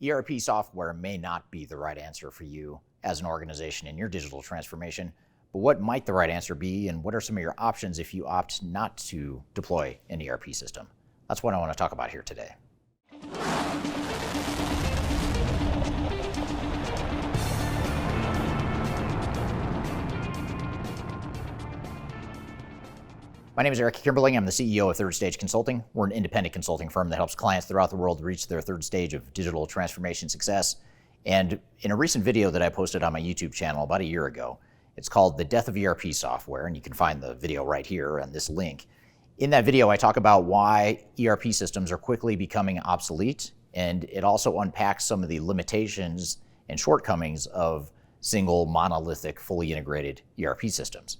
ERP software may not be the right answer for you as an organization in your digital transformation, but what might the right answer be, and what are some of your options if you opt not to deploy an ERP system? That's what I want to talk about here today. My name is Eric Kimberling. I'm the CEO of Third Stage Consulting. We're an independent consulting firm that helps clients throughout the world reach their third stage of digital transformation success. And in a recent video that I posted on my YouTube channel about a year ago, it's called The Death of ERP Software, and you can find the video right here on this link. In that video, I talk about why ERP systems are quickly becoming obsolete, and it also unpacks some of the limitations and shortcomings of single, monolithic, fully integrated ERP systems.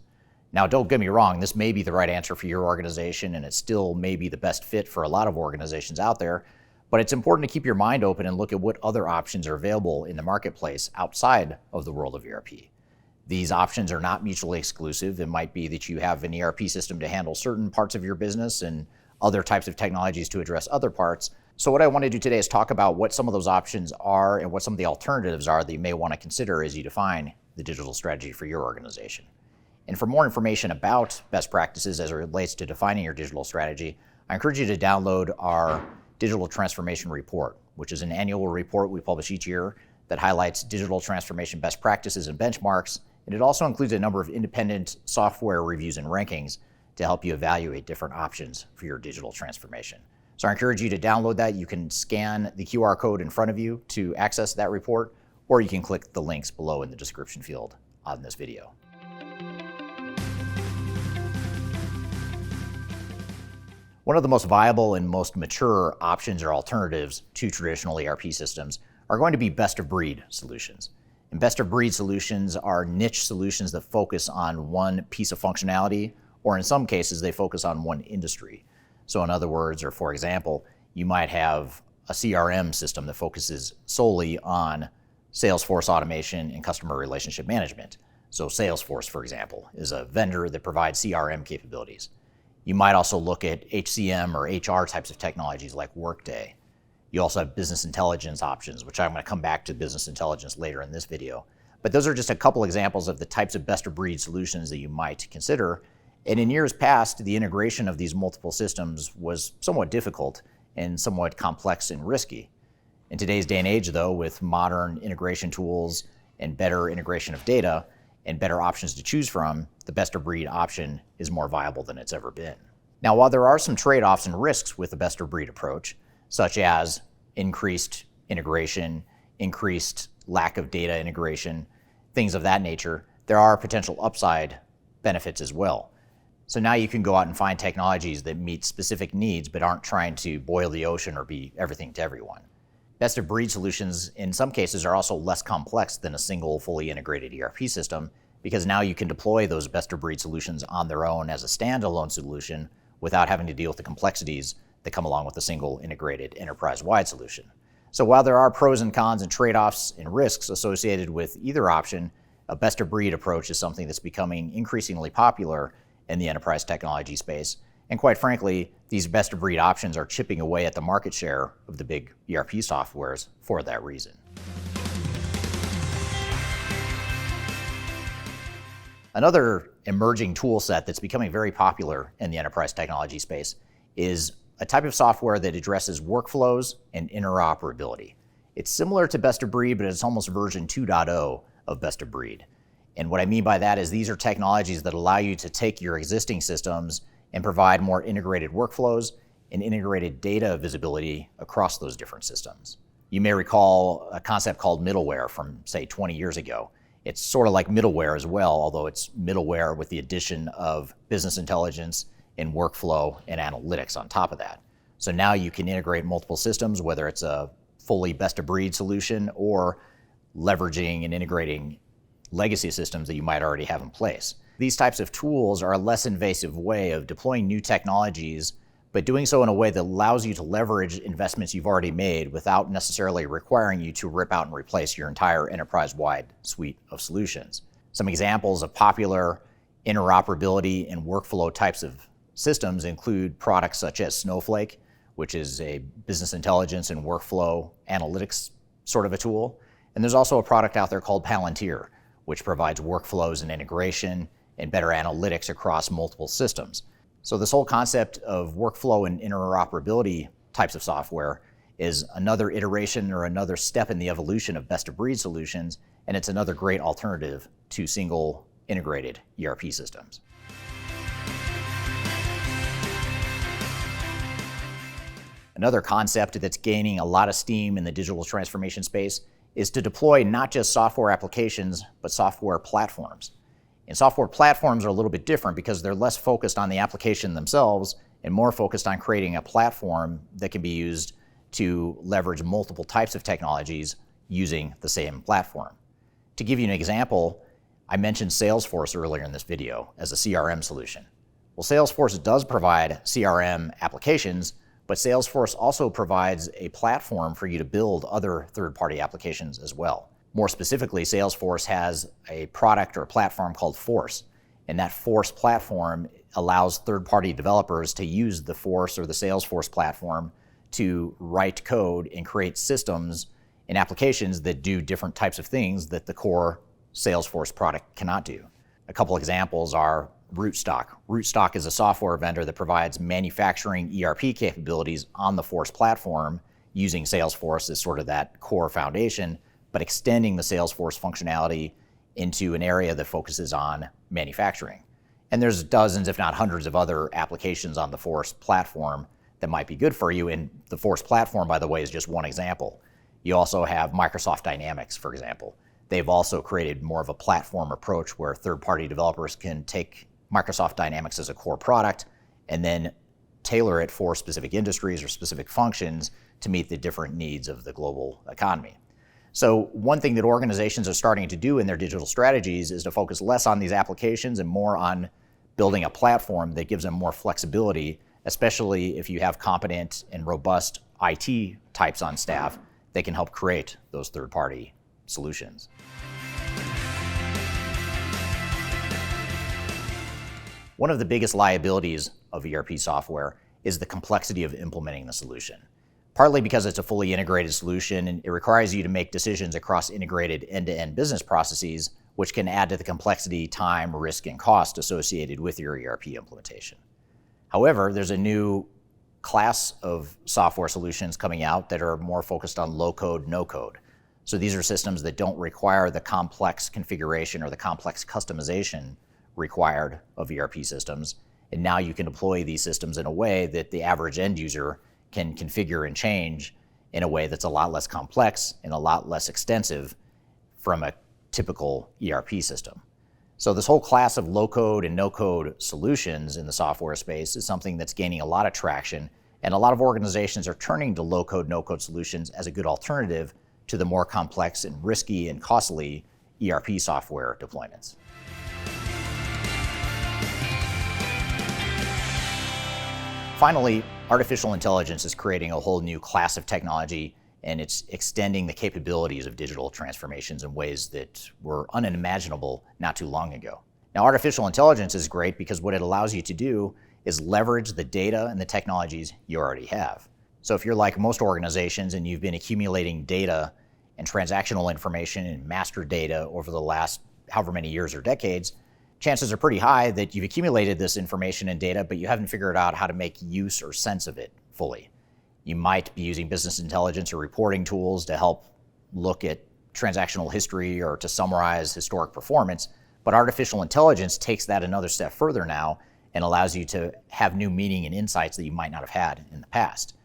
Now, don't get me wrong, this may be the right answer for your organization, and it still may be the best fit for a lot of organizations out there, but it's important to keep your mind open and look at what other options are available in the marketplace outside of the world of ERP. These options are not mutually exclusive. It might be that you have an ERP system to handle certain parts of your business and other types of technologies to address other parts. So what I want to do today is talk about what some of those options are and what some of the alternatives are that you may want to consider as you define the digital strategy for your organization. And for more information about best practices as it relates to defining your digital strategy, I encourage you to download our Digital Transformation Report, which is an annual report we publish each year that highlights digital transformation best practices and benchmarks. And it also includes a number of independent software reviews and rankings to help you evaluate different options for your digital transformation. So I encourage you to download that. You can scan the QR code in front of you to access that report, or you can click the links below in the description field on this video. One of the most viable and most mature options or alternatives to traditional ERP systems are going to be best-of-breed solutions. And best-of-breed solutions are niche solutions that focus on one piece of functionality, or in some cases, they focus on one industry. So in other words, or for example, you might have a CRM system that focuses solely on Salesforce automation and customer relationship management. So Salesforce, for example, is a vendor that provides CRM capabilities. You might also look at HCM or HR types of technologies like Workday. You also have business intelligence options, which I'm going to come back to business intelligence later in this video. But those are just a couple examples of the types of best-of-breed solutions that you might consider. And in years past, the integration of these multiple systems was somewhat difficult and somewhat complex and risky. In today's day and age, though, with modern integration tools and better integration of data, and better options to choose from, the best-of-breed option is more viable than it's ever been. Now, while there are some trade-offs and risks with the best-of-breed approach, such as increased integration, increased lack of data integration, things of that nature, there are potential upside benefits as well. So now you can go out and find technologies that meet specific needs but aren't trying to boil the ocean or be everything to everyone. Best-of-breed solutions in some cases are also less complex than a single fully integrated ERP system, because now you can deploy those best-of-breed solutions on their own as a standalone solution without having to deal with the complexities that come along with a single integrated enterprise-wide solution. So while there are pros and cons and trade-offs and risks associated with either option, a best-of-breed approach is something that's becoming increasingly popular in the enterprise technology space. And quite frankly, these best-of-breed options are chipping away at the market share of the big ERP softwares for that reason. Another emerging tool set that's becoming very popular in the enterprise technology space is a type of software that addresses workflows and interoperability. It's similar to best-of-breed, but it's almost version 2.0 of best-of-breed. And what I mean by that is these are technologies that allow you to take your existing systems and provide more integrated workflows and integrated data visibility across those different systems. You may recall a concept called middleware from, say, 20 years ago. It's sort of like middleware as well, although it's middleware with the addition of business intelligence and workflow and analytics on top of that. So now you can integrate multiple systems, whether it's a fully best-of-breed solution or leveraging and integrating legacy systems that you might already have in place. These types of tools are a less invasive way of deploying new technologies, but doing so in a way that allows you to leverage investments you've already made without necessarily requiring you to rip out and replace your entire enterprise-wide suite of solutions. Some examples of popular interoperability and workflow types of systems include products such as Snowflake, which is a business intelligence and workflow analytics sort of a tool. And there's also a product out there called Palantir, which provides workflows and integration and better analytics across multiple systems. So this whole concept of workflow and interoperability types of software is another iteration or another step in the evolution of best-of-breed solutions, and it's another great alternative to single integrated ERP systems. Another concept that's gaining a lot of steam in the digital transformation space is to deploy not just software applications, but software platforms. And software platforms are a little bit different because they're less focused on the application themselves and more focused on creating a platform that can be used to leverage multiple types of technologies using the same platform. To give you an example, I mentioned Salesforce earlier in this video as a CRM solution. Well, Salesforce does provide CRM applications, but Salesforce also provides a platform for you to build other third-party applications as well. More specifically, Salesforce has a product or a platform called Force, and that Force platform allows third-party developers to use the Force or the Salesforce platform to write code and create systems and applications that do different types of things that the core Salesforce product cannot do. A couple examples are Rootstock. Rootstock is a software vendor that provides manufacturing ERP capabilities on the Force platform using Salesforce as sort of that core foundation, but extending the Salesforce functionality into an area that focuses on manufacturing. And there's dozens, if not hundreds, of other applications on the Force platform that might be good for you. And the Force platform, by the way, is just one example. You also have Microsoft Dynamics, for example. They've also created more of a platform approach where third-party developers can take Microsoft Dynamics as a core product and then tailor it for specific industries or specific functions to meet the different needs of the global economy. So one thing that organizations are starting to do in their digital strategies is to focus less on these applications and more on building a platform that gives them more flexibility, especially if you have competent and robust IT types on staff that can help create those third-party solutions. One of the biggest liabilities of ERP software is the complexity of implementing the solution. Partly because it's a fully integrated solution and it requires you to make decisions across integrated end-to-end business processes, which can add to the complexity, time, risk, and cost associated with your ERP implementation. However, there's a new class of software solutions coming out that are more focused on low-code, no-code. So these are systems that don't require the complex configuration or the complex customization required of ERP systems. And now you can deploy these systems in a way that the average end user can configure and change in a way that's a lot less complex and a lot less extensive from a typical ERP system. So this whole class of low-code and no-code solutions in the software space is something that's gaining a lot of traction, and a lot of organizations are turning to low-code, no-code solutions as a good alternative to the more complex and risky and costly ERP software deployments. Finally, artificial intelligence is creating a whole new class of technology, and it's extending the capabilities of digital transformations in ways that were unimaginable not too long ago. Now, artificial intelligence is great because what it allows you to do is leverage the data and the technologies you already have. So if you're like most organizations and you've been accumulating data and transactional information and master data over the last however many years or decades, chances are pretty high that you've accumulated this information and data, but you haven't figured out how to make use or sense of it fully. You might be using business intelligence or reporting tools to help look at transactional history or to summarize historic performance, but artificial intelligence takes that another step further now and allows you to have new meaning and insights that you might not have had in the past.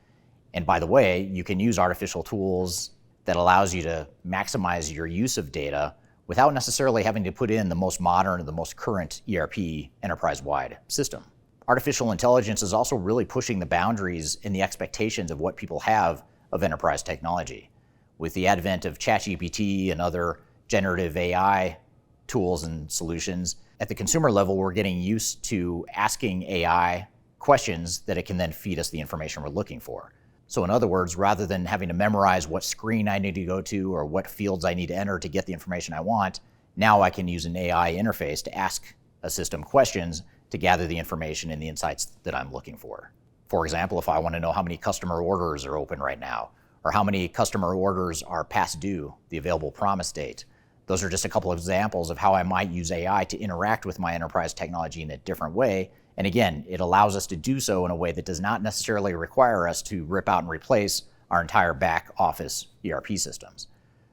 And by the way, you can use artificial tools that allows you to maximize your use of data without necessarily having to put in the most modern or the most current ERP enterprise-wide system. Artificial intelligence is also really pushing the boundaries and the expectations of what people have of enterprise technology. With the advent of ChatGPT and other generative AI tools and solutions, at the consumer level, we're getting used to asking AI questions that it can then feed us the information we're looking for. So in other words, rather than having to memorize what screen I need to go to or what fields I need to enter to get the information I want, now I can use an AI interface to ask a system questions to gather the information and the insights that I'm looking for. For example, if I want to know how many customer orders are open right now, or how many customer orders are past due, the available promise date. Those are just a couple of examples of how I might use AI to interact with my enterprise technology in a different way. And again, it allows us to do so in a way that does not necessarily require us to rip out and replace our entire back office ERP systems.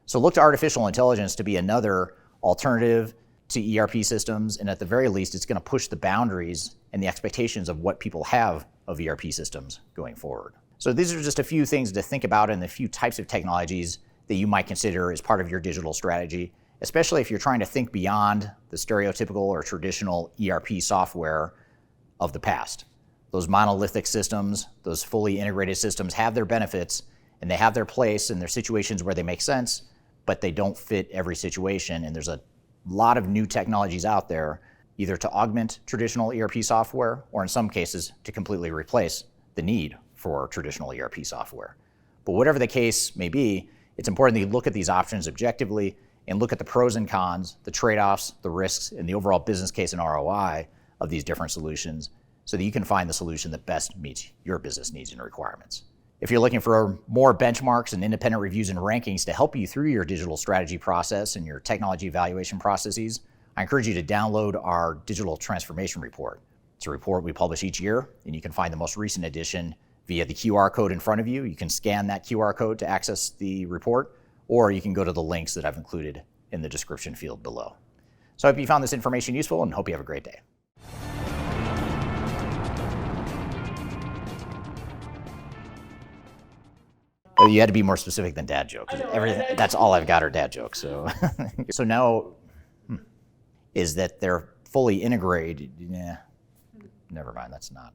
So look to artificial intelligence to be another alternative to ERP systems, and at the very least, it's going to push the boundaries and the expectations of what people have of ERP systems going forward. So these are just a few things to think about and a few types of technologies that you might consider as part of your digital strategy, especially if you're trying to think beyond the stereotypical or traditional ERP software of the past. Those monolithic systems, those fully integrated systems have their benefits and they have their place and their situations where they make sense, but they don't fit every situation. And there's a lot of new technologies out there, either to augment traditional ERP software or in some cases to completely replace the need for traditional ERP software. But whatever the case may be, it's important that you look at these options objectively and look at the pros and cons, the trade-offs, the risks, and the overall business case and ROI of these different solutions so that you can find the solution that best meets your business needs and requirements. If you're looking for more benchmarks and independent reviews and rankings to help you through your digital strategy process and your technology evaluation processes, I encourage you to download our digital transformation report. It's a report we publish each year, and you can find the most recent edition via the QR code in front of you. You can scan that QR code to access the report, or you can go to the links that I've included in the description field below. So I hope you found this information useful and hope you have a great day. Oh, you had to be more specific than dad jokes. Everything, that's all I've got are dad jokes. So, so now is that they're fully integrated. Yeah, never mind, that's not.